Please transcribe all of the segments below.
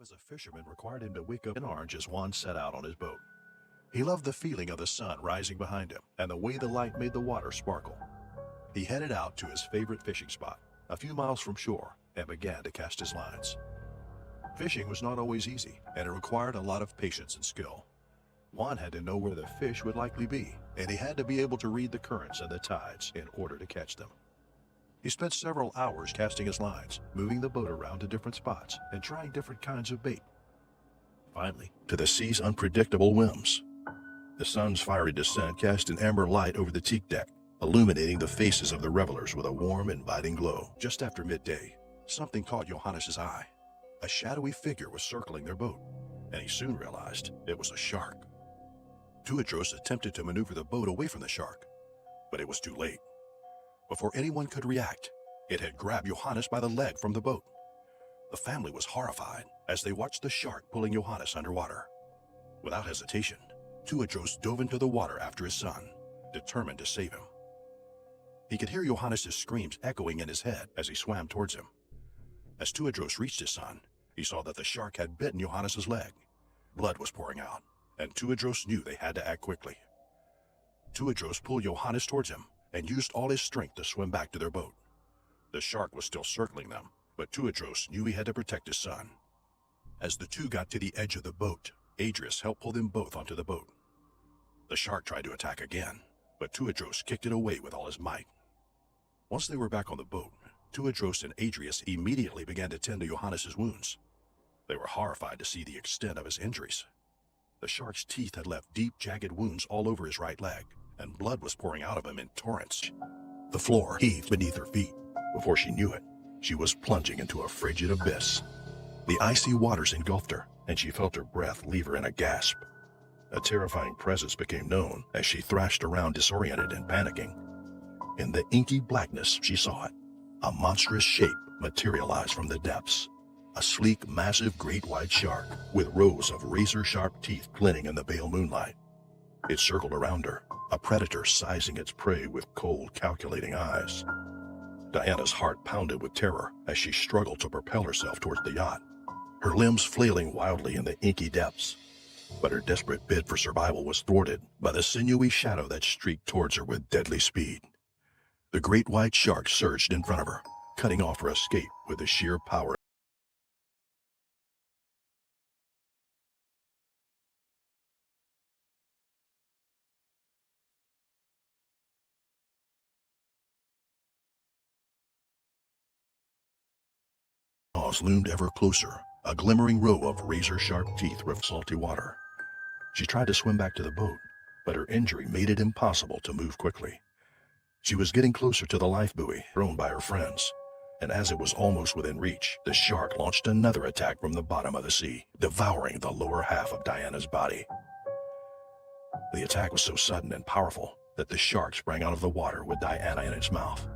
as a fisherman required him to wake up in orange as Juan set out on his boat. He loved the feeling of the sun rising behind him and the way the light made the water sparkle. He headed out to his favorite fishing spot, a few miles from shore, and began to cast his lines. Fishing was not always easy, and it required a lot of patience and skill. Juan had to know where the fish would likely be, and he had to be able to read the currents and the tides in order to catch them. He spent several hours casting his lines, moving the boat around to different spots, and trying different kinds of bait. Finally, to the sea's unpredictable whims. The sun's fiery descent cast an amber light over the teak deck, illuminating the faces of the revelers with a warm, inviting glow. Just after midday, something caught Johannes' eye. A shadowy figure was circling their boat, and he soon realized it was a shark. Tuadros attempted to maneuver the boat away from the shark, but it was too late. Before anyone could react, it had grabbed Johannes by the leg from the boat. The family was horrified as they watched the shark pulling Johannes underwater. Without hesitation, Tuadros dove into the water after his son, determined to save him. He could hear Johannes' screams echoing in his head as he swam towards him. As Tuadros reached his son, he saw that the shark had bitten Johannes' leg. Blood was pouring out, and Tuadros knew they had to act quickly. Tuadros pulled Johannes towards him and used all his strength to swim back to their boat. The shark was still circling them, but Tuadros knew he had to protect his son. As the two got to the edge of the boat, Adrius helped pull them both onto the boat. The shark tried to attack again, but Tuadros kicked it away with all his might. Once they were back on the boat, Tuadros and Adrius immediately began to tend to Johannes' wounds. They were horrified to see the extent of his injuries. The shark's teeth had left deep, jagged wounds all over his right leg, and blood was pouring out of him in torrents. The floor heaved beneath her feet. Before she knew it, she was plunging into a frigid abyss. The icy waters engulfed her, and she felt her breath leave her in a gasp. A terrifying presence became known as she thrashed around disoriented and panicking. In the inky blackness, she saw it. A monstrous shape materialized from the depths. A sleek, massive great white shark with rows of razor-sharp teeth glinting in the pale moonlight. It circled around her, a predator sizing its prey with cold, calculating eyes. Diana's heart pounded with terror as she struggled to propel herself towards the yacht, her limbs flailing wildly in the inky depths. But her desperate bid for survival was thwarted by the sinewy shadow that streaked towards her with deadly speed. The great white shark surged in front of her, cutting off her escape with the sheer power. Jaws loomed ever closer, a glimmering row of razor-sharp teeth ripped salty water. She tried to swim back to the boat, but her injury made it impossible to move quickly. She was getting closer to the life buoy thrown by her friends, and as it was almost within reach, the shark launched another attack from the bottom of the sea, devouring the lower half of Diana's body. The attack was so sudden and powerful that the shark sprang out of the water with Diana in its mouth.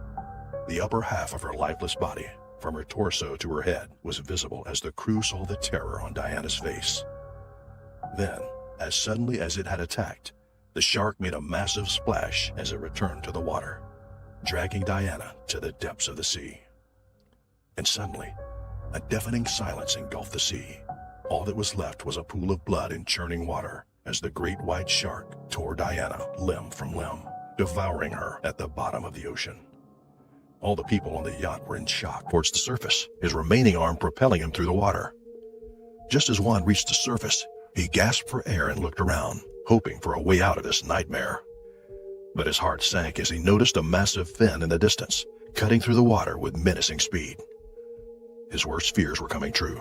The upper half of her lifeless body, from her torso to her head, was visible as the crew saw the terror on Diana's face. Then, as suddenly as it had attacked, the shark made a massive splash as it returned to the water, dragging Diana to the depths of the sea. And suddenly, a deafening silence engulfed the sea. All that was left was a pool of blood and churning water as the great white shark tore Diana limb from limb, devouring her at the bottom of the ocean. All the people on the yacht were in shock towards the surface, his remaining arm propelling him through the water. Just as Juan reached the surface, he gasped for air and looked around, hoping for a way out of this nightmare. But his heart sank as he noticed a massive fin in the distance, cutting through the water with menacing speed. His worst fears were coming true.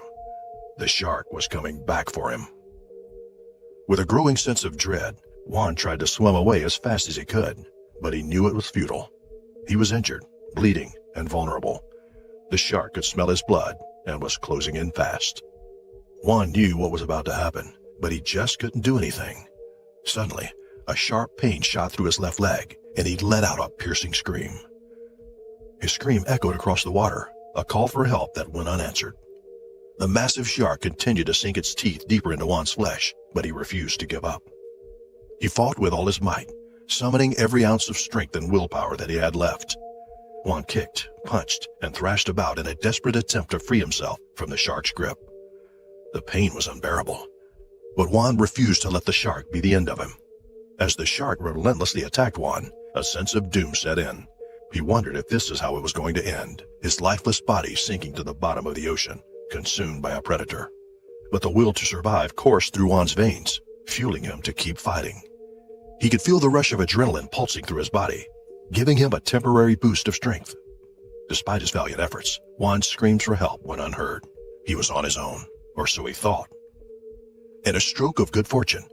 The shark was coming back for him. With a growing sense of dread, Juan tried to swim away as fast as he could, but he knew it was futile. He was injured, bleeding, and vulnerable. The shark could smell his blood and was closing in fast. Juan knew what was about to happen, but he just couldn't do anything. Suddenly, a sharp pain shot through his left leg, and he let out a piercing scream. His scream echoed across the water, a call for help that went unanswered. The massive shark continued to sink its teeth deeper into Juan's flesh, but he refused to give up. He fought with all his might, summoning every ounce of strength and willpower that he had left. Juan kicked, punched, and thrashed about in a desperate attempt to free himself from the shark's grip. The The pain was unbearable. But Juan refused to let the shark be the end of him. As the shark relentlessly attacked Juan, a sense of doom set in. He wondered if this is how it was going to end, his lifeless body sinking to the bottom of the ocean, consumed by a predator. But the will to survive coursed through Juan's veins, fueling him to keep fighting. He could feel the rush of adrenaline pulsing through his body, giving him a temporary boost of strength. Despite his valiant efforts, Juan's screams for help went unheard. He was on his own, or so he thought. In a stroke of good fortune,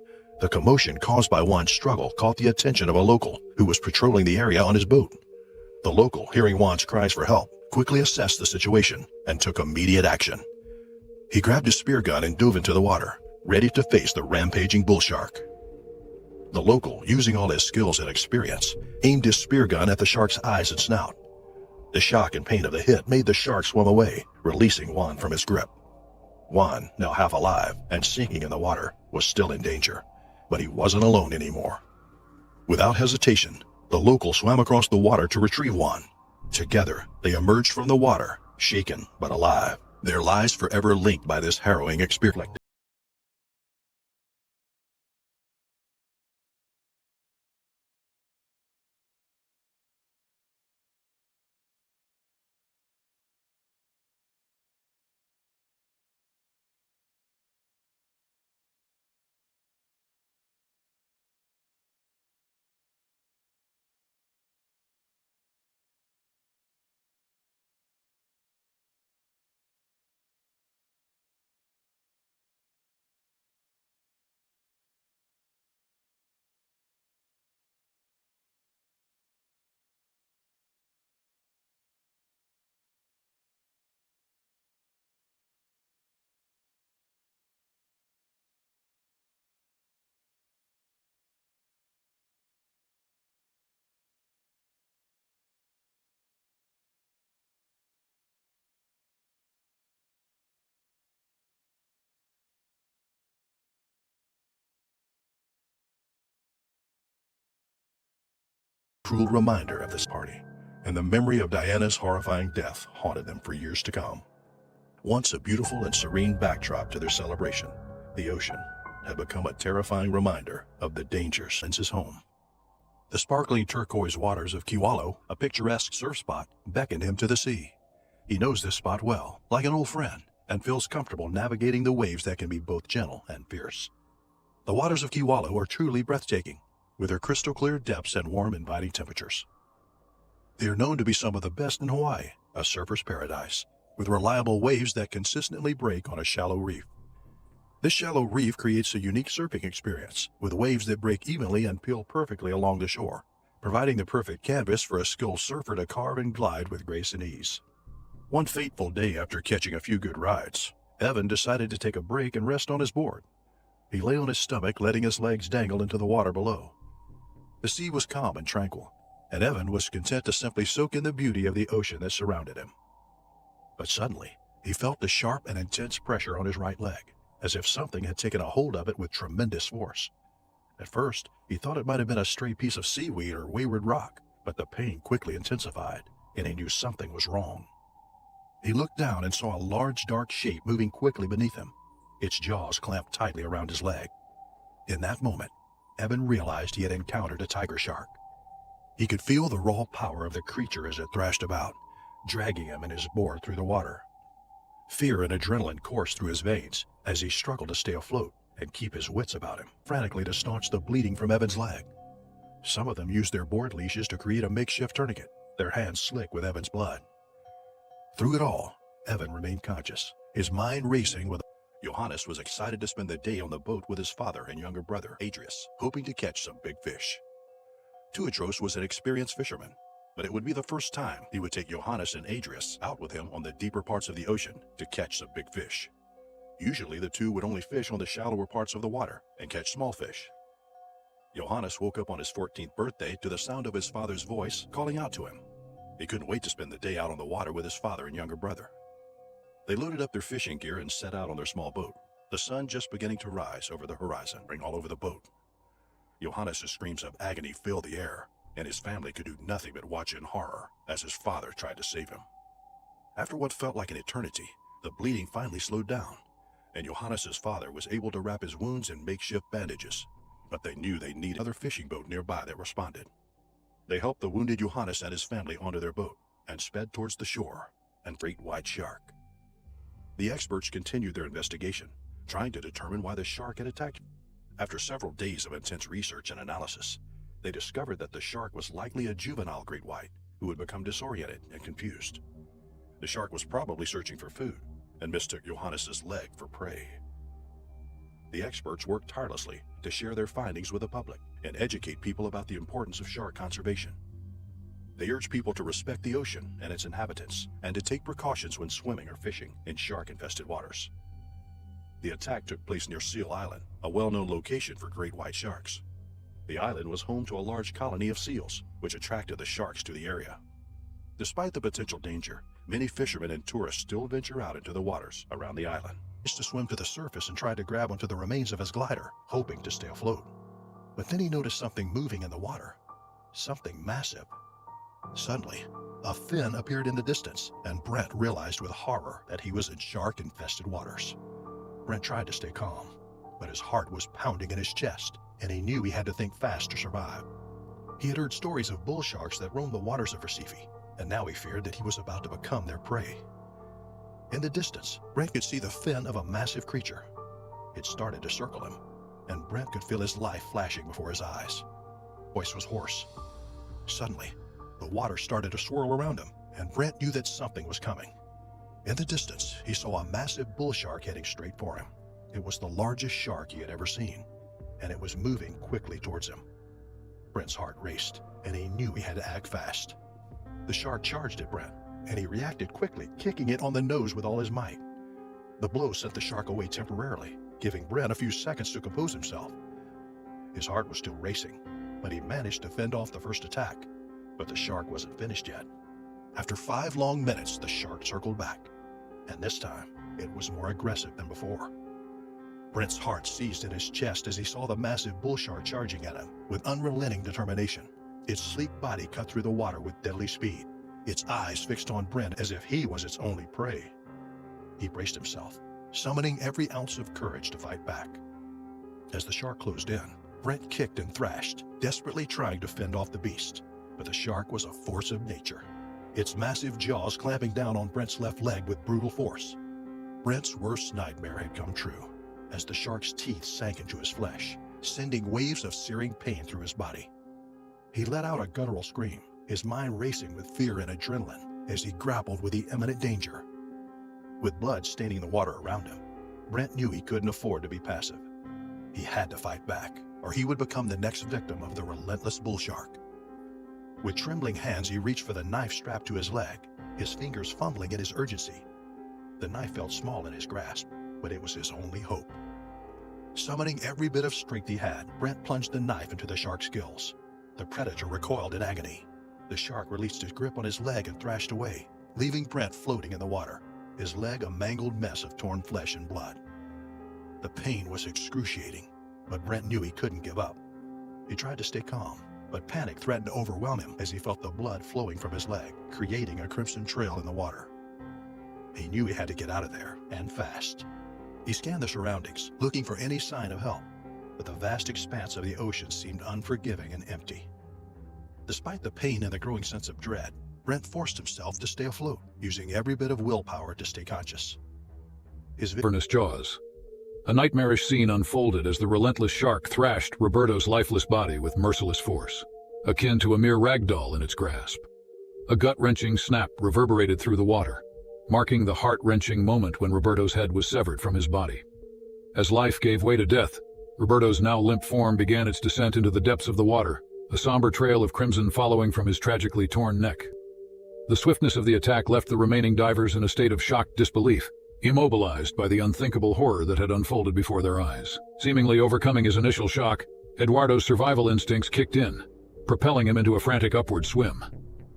the commotion caused by Juan's struggle caught the attention of a local who was patrolling the area on his boat. The local, hearing Juan's cries for help, quickly assessed the situation and took immediate action. He grabbed his spear gun and dove into the water, ready to face the rampaging bull shark. The local, using all his skills and experience, aimed his spear gun at the shark's eyes and snout. The shock and pain of the hit made the shark swim away, releasing Juan from his grip. Juan, now half alive and sinking in the water, was still in danger, but he wasn't alone anymore. Without hesitation, the local swam across the water to retrieve Juan. Together, they emerged from the water, shaken but alive, their lives forever linked by this harrowing experience. Cruel reminder of this party, and the memory of Diana's horrifying death haunted them for years to come. Once a beautiful and serene backdrop to their celebration, the ocean had become a terrifying reminder of the dangers since his home. The sparkling turquoise waters of Kewalo, a picturesque surf spot, beckoned him to the sea. He knows this spot well, like an old friend, and feels comfortable navigating the waves that can be both gentle and fierce. The waters of Kewalo are truly breathtaking, with their crystal-clear depths and warm, inviting temperatures. They are known to be some of the best in Hawaii, a surfer's paradise, with reliable waves that consistently break on a shallow reef. This shallow reef creates a unique surfing experience, with waves that break evenly and peel perfectly along the shore, providing the perfect canvas for a skilled surfer to carve and glide with grace and ease. One fateful day after catching a few good rides, Evan decided to take a break and rest on his board. He lay on his stomach, letting his legs dangle into the water below. The sea was calm and tranquil, and Evan was content to simply soak in the beauty of the ocean that surrounded him. But suddenly, he felt the sharp and intense pressure on his right leg, as if something had taken a hold of it with tremendous force. At first, he thought it might have been a stray piece of seaweed or wayward rock, but the pain quickly intensified, and he knew something was wrong. He looked down and saw a large dark shape moving quickly beneath him, its jaws clamped tightly around his leg. In that moment, Evan realized he had encountered a tiger shark. He could feel the raw power of the creature as it thrashed about, dragging him and his board through the water. Fear and adrenaline coursed through his veins as he struggled to stay afloat and keep his wits about him, frantically to staunch the bleeding from Evan's leg. Some of them used their board leashes to create a makeshift tourniquet, their hands slick with Evan's blood. Through it all, Evan remained conscious, his mind racing with. Johannes was excited to spend the day on the boat with his father and younger brother, Adrius, hoping to catch some big fish. Tuatros was an experienced fisherman, but it would be the first time he would take Johannes and Adrius out with him on the deeper parts of the ocean to catch some big fish. Usually the two would only fish on the shallower parts of the water and catch small fish. Johannes woke up on his 14th birthday to the sound of his father's voice calling out to him. He couldn't wait to spend the day out on the water with his father and younger brother. They loaded up their fishing gear and set out on their small boat, the sun just beginning to rise over the horizon, ring all over the boat. Johannes' screams of agony filled the air, and his family could do nothing but watch in horror as his father tried to save him. After what felt like an eternity, the bleeding finally slowed down, and Johannes's father was able to wrap his wounds in makeshift bandages, but they knew they needed another fishing boat nearby that responded. They helped the wounded Johannes and his family onto their boat and sped towards the shore and great white shark. The experts continued their investigation, trying to determine why the shark had attacked. After several days of intense research and analysis, they discovered that the shark was likely a juvenile great white who had become disoriented and confused. The shark was probably searching for food and mistook Johannes's leg for prey. The experts worked tirelessly to share their findings with the public and educate people about the importance of shark conservation. They urged people to respect the ocean and its inhabitants and to take precautions when swimming or fishing in shark-infested waters. The attack took place near Seal Island, a well-known location for great white sharks. The island was home to a large colony of seals, which attracted the sharks to the area. Despite the potential danger, many fishermen and tourists still venture out into the waters around the island. He used to swim to the surface and tried to grab onto the remains of his glider, hoping to stay afloat. But then he noticed something moving in the water, something massive. Suddenly, a fin appeared in the distance, and Brent realized with horror that he was in shark-infested waters. Brent tried to stay calm, but his heart was pounding in his chest, and he knew he had to think fast to survive. He had heard stories of bull sharks that roamed the waters of Recife, and now he feared that he was about to become their prey. In the distance, Brent could see the fin of a massive creature. It started to circle him, and Brent could feel his life flashing before his eyes. His voice was hoarse. Suddenly, the water started to swirl around him, and Brent knew that something was coming. In the distance, he saw a massive bull shark heading straight for him. It was the largest shark he had ever seen, and it was moving quickly towards him. Brent's heart raced, and he knew he had to act fast. The shark charged at Brent, and he reacted quickly, kicking it on the nose with all his might. The blow sent the shark away temporarily, giving Brent a few seconds to compose himself. His heart was still racing, but he managed to fend off the first attack. But the shark wasn't finished yet. After 5 long minutes, the shark circled back, and this time, it was more aggressive than before. Brent's heart seized in his chest as he saw the massive bull shark charging at him with unrelenting determination. Its sleek body cut through the water with deadly speed, its eyes fixed on Brent as if he was its only prey. He braced himself, summoning every ounce of courage to fight back. As the shark closed in, Brent kicked and thrashed, desperately trying to fend off the beast. But the shark was a force of nature, its massive jaws clamping down on Brent's left leg with brutal force. Brent's worst nightmare had come true, as the shark's teeth sank into his flesh, sending waves of searing pain through his body. He let out a guttural scream, his mind racing with fear and adrenaline as he grappled with the imminent danger. With blood staining the water around him, Brent knew he couldn't afford to be passive. He had to fight back, or he would become the next victim of the relentless bull shark. With trembling hands, he reached for the knife strapped to his leg, his fingers fumbling in his urgency. The knife felt small in his grasp, but it was his only hope. Summoning every bit of strength he had, Brent plunged the knife into the shark's gills. The predator recoiled in agony. The shark released his grip on his leg and thrashed away, leaving Brent floating in the water, his leg a mangled mess of torn flesh and blood. The pain was excruciating, but Brent knew he couldn't give up. He tried to stay calm, but panic threatened to overwhelm him as he felt the blood flowing from his leg, creating a crimson trail in the water. He knew he had to get out of there, and fast. He scanned the surroundings, looking for any sign of help, but the vast expanse of the ocean seemed unforgiving and empty. Despite the pain and the growing sense of dread, Brent forced himself to stay afloat, using every bit of willpower to stay conscious. His Furnace jaws. A nightmarish scene unfolded as the relentless shark thrashed Roberto's lifeless body with merciless force, akin to a mere rag doll in its grasp. A gut-wrenching snap reverberated through the water, marking the heart-wrenching moment when Roberto's head was severed from his body. As life gave way to death, Roberto's now limp form began its descent into the depths of the water, a somber trail of crimson following from his tragically torn neck. The swiftness of the attack left the remaining divers in a state of shocked disbelief, immobilized by the unthinkable horror that had unfolded before their eyes. Seemingly overcoming his initial shock, Eduardo's survival instincts kicked in, propelling him into a frantic upward swim.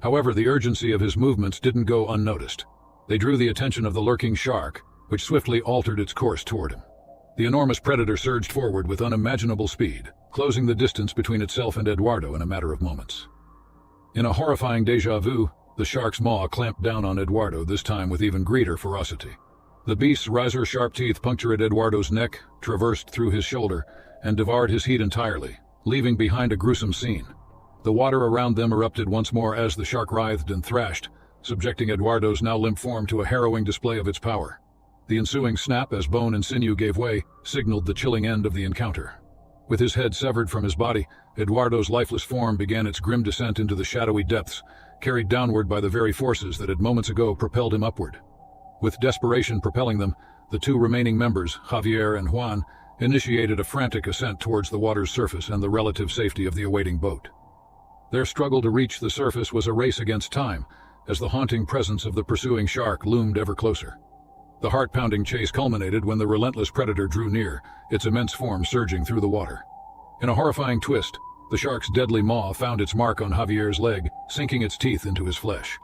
However, the urgency of his movements didn't go unnoticed. They drew the attention of the lurking shark, which swiftly altered its course toward him. The enormous predator surged forward with unimaginable speed, closing the distance between itself and Eduardo in a matter of moments. In a horrifying déjà vu, the shark's maw clamped down on Eduardo, this time with even greater ferocity. The beast's razor-sharp teeth punctured Eduardo's neck, traversed through his shoulder, and devoured his heat entirely, leaving behind a gruesome scene. The water around them erupted once more as the shark writhed and thrashed, subjecting Eduardo's now limp form to a harrowing display of its power. The ensuing snap as bone and sinew gave way signaled the chilling end of the encounter. With his head severed from his body, Eduardo's lifeless form began its grim descent into the shadowy depths, carried downward by the very forces that had moments ago propelled him upward. With desperation propelling them, the two remaining members, Javier and Juan, initiated a frantic ascent towards the water's surface and the relative safety of the awaiting boat. Their struggle to reach the surface was a race against time, as the haunting presence of the pursuing shark loomed ever closer. The heart-pounding chase culminated when the relentless predator drew near, its immense form surging through the water. In a horrifying twist, the shark's deadly maw found its mark on Javier's leg, sinking its teeth into his flesh.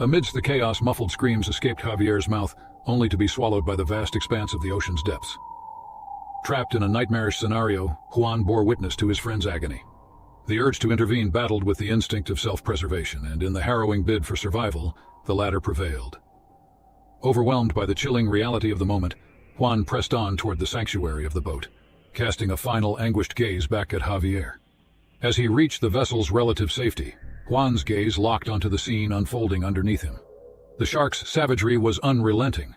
Amidst the chaos, muffled screams escaped Javier's mouth, only to be swallowed by the vast expanse of the ocean's depths. Trapped in a nightmarish scenario, Juan bore witness to his friend's agony. The urge to intervene battled with the instinct of self-preservation, and in the harrowing bid for survival, the latter prevailed. Overwhelmed by the chilling reality of the moment, Juan pressed on toward the sanctuary of the boat, casting a final anguished gaze back at Javier. As he reached the vessel's relative safety, Juan's gaze locked onto the scene unfolding underneath him. The shark's savagery was unrelenting.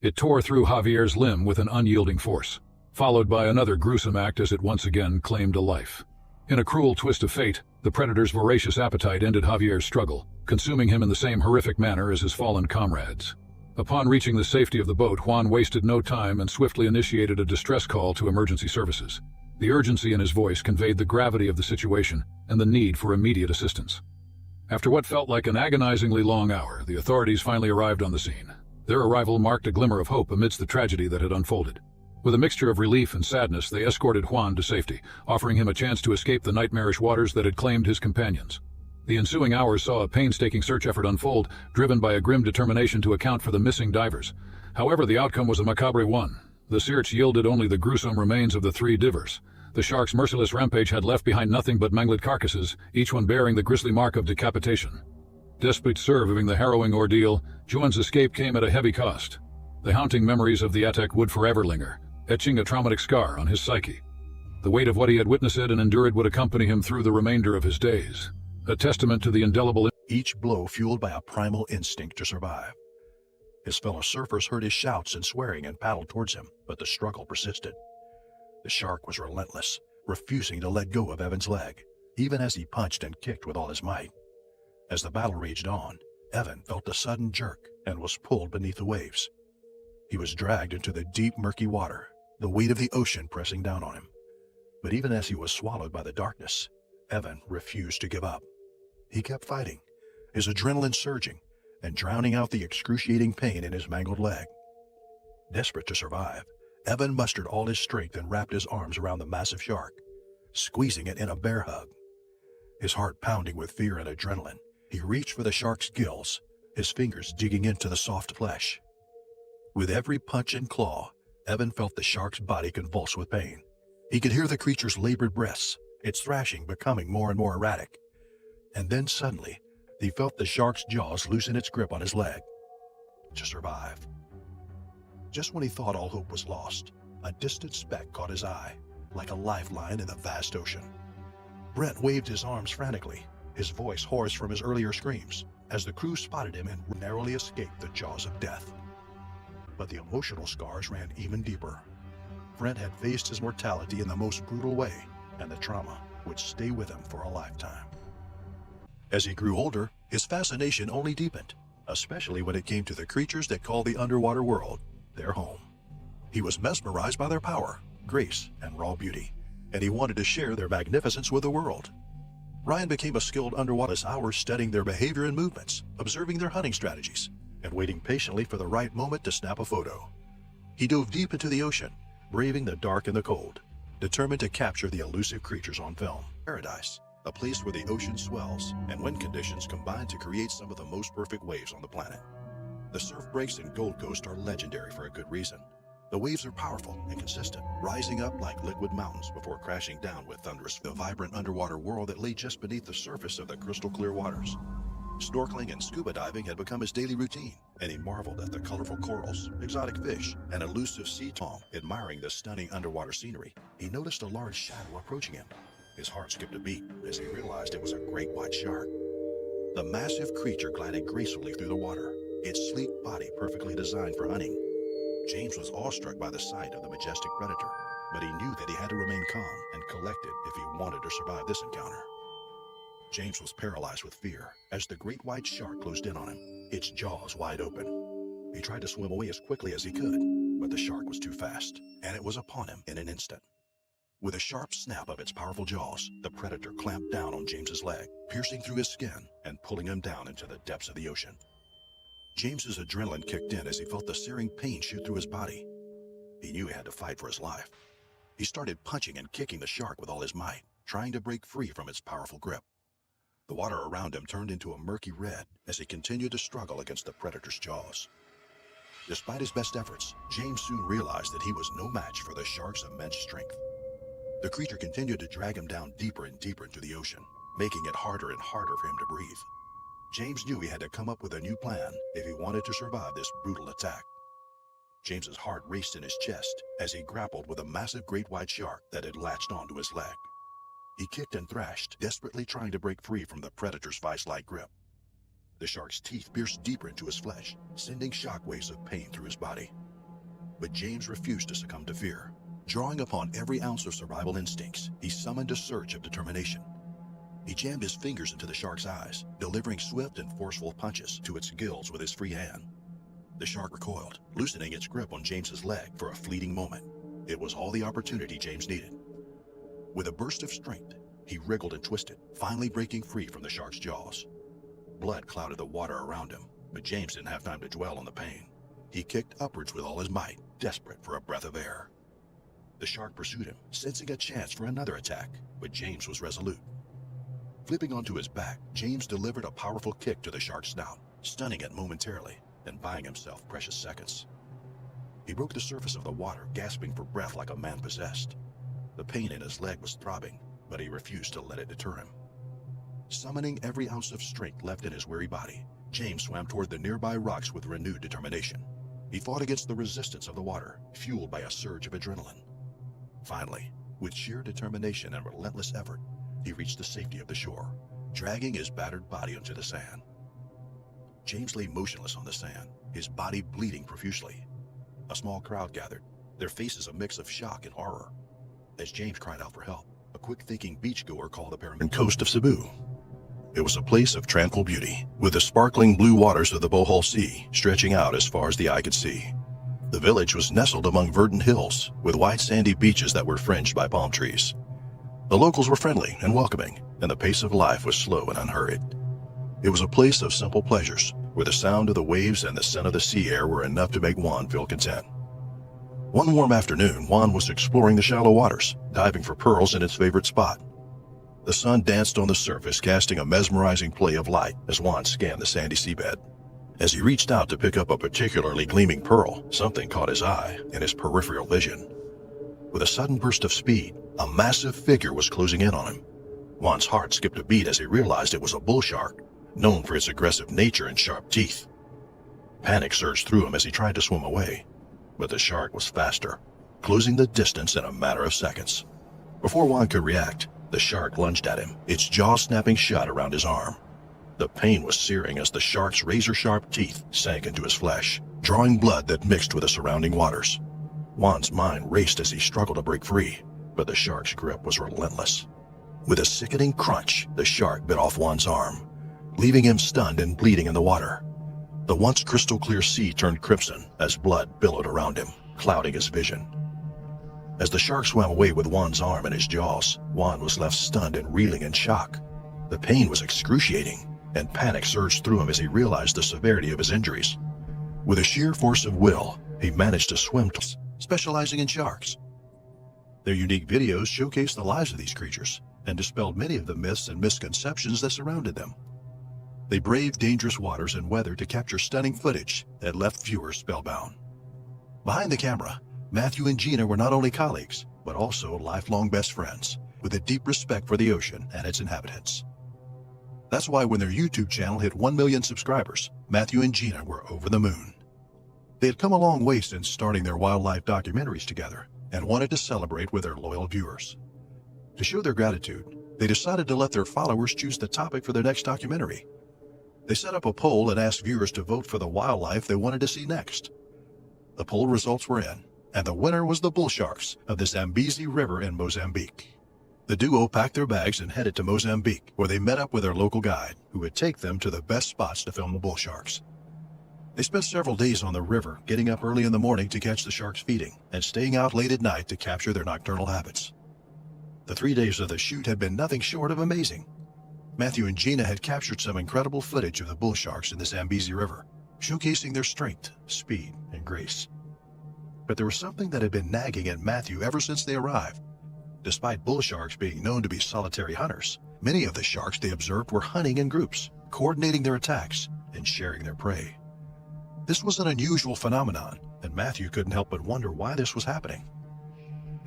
It tore through Javier's limb with an unyielding force, followed by another gruesome act as it once again claimed a life. In a cruel twist of fate, the predator's voracious appetite ended Javier's struggle, consuming him in the same horrific manner as his fallen comrades. Upon reaching the safety of the boat, Juan wasted no time and swiftly initiated a distress call to emergency services. The urgency in his voice conveyed the gravity of the situation and the need for immediate assistance. After what felt like an agonizingly long hour, the authorities finally arrived on the scene. Their arrival marked a glimmer of hope amidst the tragedy that had unfolded. With a mixture of relief and sadness, they escorted Juan to safety, offering him a chance to escape the nightmarish waters that had claimed his companions. The ensuing hours saw a painstaking search effort unfold, driven by a grim determination to account for the missing divers. However, the outcome was a macabre one. The search yielded only the gruesome remains of the three divers. The shark's merciless rampage had left behind nothing but mangled carcasses, each one bearing the grisly mark of decapitation. Despite surviving the harrowing ordeal, Juan's escape came at a heavy cost. The haunting memories of the attack would forever linger, etching a traumatic scar on his psyche. The weight of what he had witnessed and endured would accompany him through the remainder of his days, a testament to the indelible each blow fueled by a primal instinct to survive. His fellow surfers heard his shouts and swearing and paddled towards him, but the struggle persisted. The shark was relentless, refusing to let go of Evan's leg, even as he punched and kicked with all his might. As the battle raged on, Evan felt a sudden jerk and was pulled beneath the waves. He was dragged into the deep, murky water, the weight of the ocean pressing down on him. But even as he was swallowed by the darkness, Evan refused to give up. He kept fighting, his adrenaline surging and drowning out the excruciating pain in his mangled leg. Desperate to survive, Evan mustered all his strength and wrapped his arms around the massive shark, squeezing it in a bear hug. His heart pounding with fear and adrenaline, he reached for the shark's gills, his fingers digging into the soft flesh. With every punch and claw, Evan felt the shark's body convulse with pain. He could hear the creature's labored breaths, its thrashing becoming more and more erratic. And then suddenly, he felt the shark's jaws loosen its grip on his leg. To survive. Just when he thought all hope was lost, a distant speck caught his eye, like a lifeline in the vast ocean. Brent waved his arms frantically, his voice hoarse from his earlier screams, as the crew spotted him and narrowly escaped the jaws of death. But the emotional scars ran even deeper. Brent had faced his mortality in the most brutal way, and the trauma would stay with him for a lifetime. As he grew older, his fascination only deepened, especially when it came to the creatures that call the underwater world their home. He was mesmerized by their power, grace, and raw beauty, and he wanted to share their magnificence with the world. Ryan became a skilled underwater hours studying their behavior and movements, observing their hunting strategies, and waiting patiently for the right moment to snap a photo. He dove deep into the ocean, braving the dark and the cold, determined to capture the elusive creatures on film. Paradise, a place where the ocean swells and wind conditions combine to create some of the most perfect waves on the planet. The surf breaks in Gold Coast are legendary for a good reason. The waves are powerful and consistent, rising up like liquid mountains before crashing down with thunderous. The vibrant underwater world that lay just beneath the surface of the crystal clear waters. Snorkeling and scuba diving had become his daily routine, and he marveled at the colorful corals, exotic fish, and elusive sea tong. Admiring the stunning underwater scenery, he noticed a large shadow approaching him. His heart skipped a beat as he realized it was a great white shark. The massive creature glided gracefully through the water, its sleek body perfectly designed for hunting. James was awestruck by the sight of the majestic predator, but he knew that he had to remain calm and collected if he wanted to survive this encounter. James was paralyzed with fear as the great white shark closed in on him, its jaws wide open. He tried to swim away as quickly as he could, but the shark was too fast, and it was upon him in an instant. With a sharp snap of its powerful jaws, the predator clamped down on James's leg, piercing through his skin and pulling him down into the depths of the ocean. James's adrenaline kicked in as he felt the searing pain shoot through his body. He knew he had to fight for his life. He started punching and kicking the shark with all his might, trying to break free from its powerful grip. The water around him turned into a murky red as he continued to struggle against the predator's jaws. Despite his best efforts, James soon realized that he was no match for the shark's immense strength. The creature continued to drag him down deeper and deeper into the ocean, making it harder and harder for him to breathe. James knew he had to come up with a new plan if he wanted to survive this brutal attack. James's heart raced in his chest as he grappled with a massive great white shark that had latched onto his leg. He kicked and thrashed, desperately trying to break free from the predator's vice-like grip. The shark's teeth pierced deeper into his flesh, sending shockwaves of pain through his body. But James refused to succumb to fear. Drawing upon every ounce of survival instincts, he summoned a surge of determination. He jammed his fingers into the shark's eyes, delivering swift and forceful punches to its gills with his free hand. The shark recoiled, loosening its grip on James's leg for a fleeting moment. It was all the opportunity James needed. With a burst of strength, he wriggled and twisted, finally breaking free from the shark's jaws. Blood clouded the water around him, but James didn't have time to dwell on the pain. He kicked upwards with all his might, desperate for a breath of air. The shark pursued him, sensing a chance for another attack, but James was resolute. Flipping onto his back, James delivered a powerful kick to the shark's snout, stunning it momentarily and buying himself precious seconds. He broke the surface of the water, gasping for breath like a man possessed. The pain in his leg was throbbing, but he refused to let it deter him. Summoning every ounce of strength left in his weary body, James swam toward the nearby rocks with renewed determination. He fought against the resistance of the water, fueled by a surge of adrenaline. Finally, with sheer determination and relentless effort, he reached the safety of the shore, dragging his battered body onto the sand. James lay motionless on the sand, his body bleeding profusely. A small crowd gathered, their faces a mix of shock and horror. As James cried out for help, a quick-thinking beachgoer called the paramedic coast of Cebu. It was a place of tranquil beauty, with the sparkling blue waters of the Bohol Sea stretching out as far as the eye could see. The village was nestled among verdant hills, with wide sandy beaches that were fringed by palm trees. The locals were friendly and welcoming, and the pace of life was slow and unhurried. It was a place of simple pleasures, where the sound of the waves and the scent of the sea air were enough to make Juan feel content. One warm afternoon, Juan was exploring the shallow waters, diving for pearls in its favorite spot. The sun danced on the surface, casting a mesmerizing play of light as Juan scanned the sandy seabed. As he reached out to pick up a particularly gleaming pearl, something caught his eye and his peripheral vision. With a sudden burst of speed, a massive figure was closing in on him. Juan's heart skipped a beat as he realized it was a bull shark, known for its aggressive nature and sharp teeth. Panic surged through him as he tried to swim away, but the shark was faster, closing the distance in a matter of seconds. Before Juan could react, the shark lunged at him, its jaw snapping shut around his arm. The pain was searing as the shark's razor-sharp teeth sank into his flesh, drawing blood that mixed with the surrounding waters. Juan's mind raced as he struggled to break free, but the shark's grip was relentless. With a sickening crunch, the shark bit off Juan's arm, leaving him stunned and bleeding in the water. The once crystal-clear sea turned crimson as blood billowed around him, clouding his vision. As the shark swam away with Juan's arm in his jaws, Juan was left stunned and reeling in shock. The pain was excruciating, and panic surged through him as he realized the severity of his injuries. With a sheer force of will, he managed to swim specializing in sharks. Their unique videos showcased the lives of these creatures and dispelled many of the myths and misconceptions that surrounded them. They braved dangerous waters and weather to capture stunning footage that left viewers spellbound. Behind the camera, Matthew and Gina were not only colleagues, but also lifelong best friends, with a deep respect for the ocean and its inhabitants. That's why when their YouTube channel hit 1 million subscribers, Matthew and Gina were over the moon. They had come a long way since starting their wildlife documentaries together and wanted to celebrate with their loyal viewers. To show their gratitude, they decided to let their followers choose the topic for their next documentary. They set up a poll and asked viewers to vote for the wildlife they wanted to see next. The poll results were in, and the winner was the bull sharks of the Zambezi River in Mozambique. The duo packed their bags and headed to Mozambique, where they met up with their local guide, who would take them to the best spots to film the bull sharks. They spent several days on the river, getting up early in the morning to catch the sharks feeding, and staying out late at night to capture their nocturnal habits. The 3 days of the shoot had been nothing short of amazing. Matthew and Gina had captured some incredible footage of the bull sharks in the Zambezi River, showcasing their strength, speed, and grace. But there was something that had been nagging at Matthew ever since they arrived. Despite bull sharks being known to be solitary hunters, many of the sharks they observed were hunting in groups, coordinating their attacks and sharing their prey. This was an unusual phenomenon, and Matthew couldn't help but wonder why this was happening.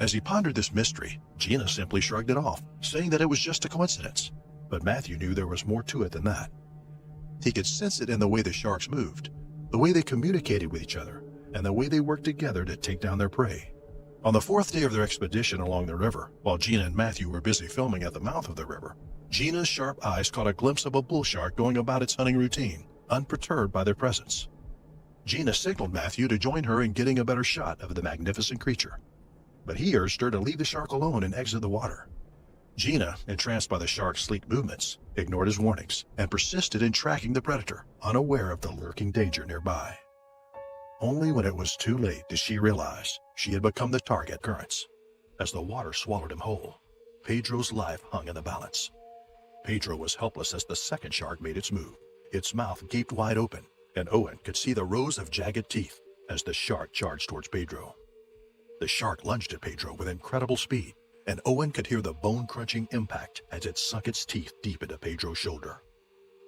As he pondered this mystery, Gina simply shrugged it off, saying that it was just a coincidence. But Matthew knew there was more to it than that. He could sense it in the way the sharks moved, the way they communicated with each other, and the way they worked together to take down their prey. On the 4th day of their expedition along the river, while Gina and Matthew were busy filming at the mouth of the river, Gina's sharp eyes caught a glimpse of a bull shark going about its hunting routine, unperturbed by their presence. Gina signaled Matthew to join her in getting a better shot of the magnificent creature, but he urged her to leave the shark alone and exit the water. Gina, entranced by the shark's sleek movements, ignored his warnings and persisted in tracking the predator, unaware of the lurking danger nearby. Only when it was too late did she realize she had become the target currents. As the water swallowed him whole, Pedro's life hung in the balance. Pedro was helpless as the second shark made its move. Its mouth gaped wide open, and Owen could see the rows of jagged teeth as the shark charged towards Pedro. The shark lunged at Pedro with incredible speed, and Owen could hear the bone-crunching impact as it sunk its teeth deep into Pedro's shoulder.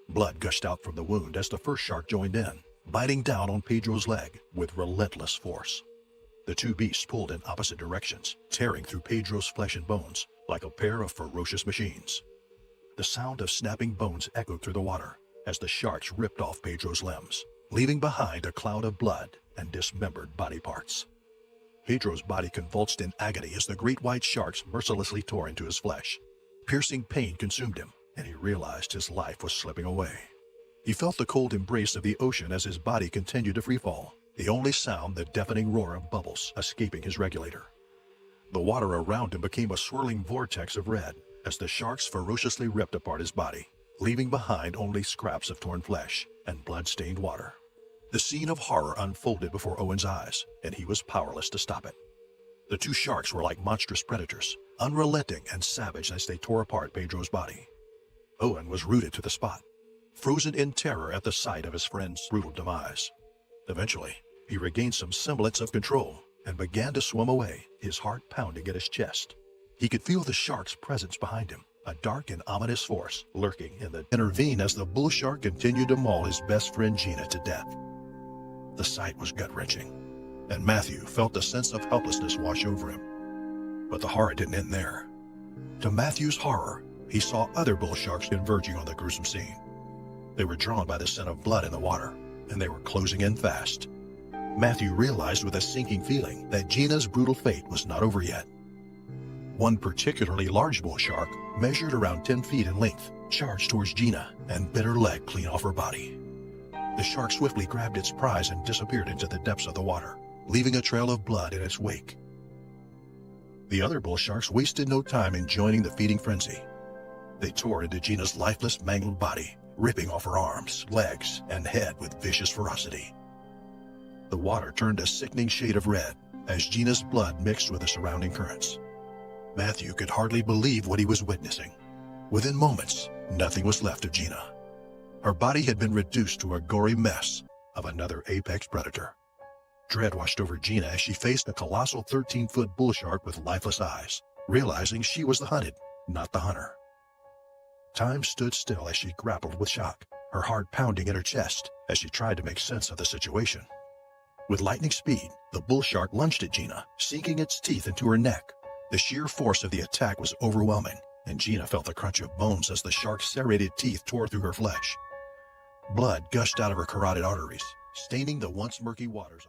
Blood gushed out from the wound as the first shark joined in, biting down on Pedro's leg with relentless force. The two beasts pulled in opposite directions, tearing through Pedro's flesh and bones like a pair of ferocious machines. The sound of snapping bones echoed through the water as the sharks ripped off Pedro's limbs, leaving behind a cloud of blood and dismembered body parts. Pedro's body convulsed in agony as the great white sharks mercilessly tore into his flesh. Piercing pain consumed him, and he realized his life was slipping away. He felt the cold embrace of the ocean as his body continued to freefall, the only sound the deafening roar of bubbles escaping his regulator. The water around him became a swirling vortex of red as the sharks ferociously ripped apart his body, leaving behind only scraps of torn flesh and blood-stained water. The scene of horror unfolded before Owen's eyes, and he was powerless to stop it. The two sharks were like monstrous predators, unrelenting and savage as they tore apart Pedro's body. Owen was rooted to the spot, frozen in terror at the sight of his friend's brutal demise. Eventually, he regained some semblance of control and began to swim away, his heart pounding at his chest. He could feel the shark's presence behind him, a dark and ominous force lurking in the intervene as the bull shark continued to maul his best friend Gina to death. The sight was gut-wrenching, and Matthew felt a sense of helplessness wash over him. But the horror didn't end there. To Matthew's horror, he saw other bull sharks converging on the gruesome scene. They were drawn by the scent of blood in the water, and they were closing in fast. Matthew realized with a sinking feeling that Gina's brutal fate was not over yet. One particularly large bull shark, measured around 10 feet in length, charged towards Gina and bit her leg clean off her body. The shark swiftly grabbed its prize and disappeared into the depths of the water, leaving a trail of blood in its wake. The other bull sharks wasted no time in joining the feeding frenzy. They tore into Gina's lifeless, mangled body, ripping off her arms, legs, and head with vicious ferocity. The water turned a sickening shade of red as Gina's blood mixed with the surrounding currents. Matthew could hardly believe what he was witnessing. Within moments, nothing was left of Gina. Her body had been reduced to a gory mess of another apex predator. Dread washed over Gina as she faced a colossal 13-foot bull shark with lifeless eyes, realizing she was the hunted, not the hunter. Time stood still as she grappled with shock, her heart pounding in her chest as she tried to make sense of the situation. With lightning speed, the bull shark lunged at Gina, sinking its teeth into her neck. The sheer force of the attack was overwhelming, and Gina felt the crunch of bones as the shark's serrated teeth tore through her flesh. Blood gushed out of her carotid arteries, staining the once murky waters.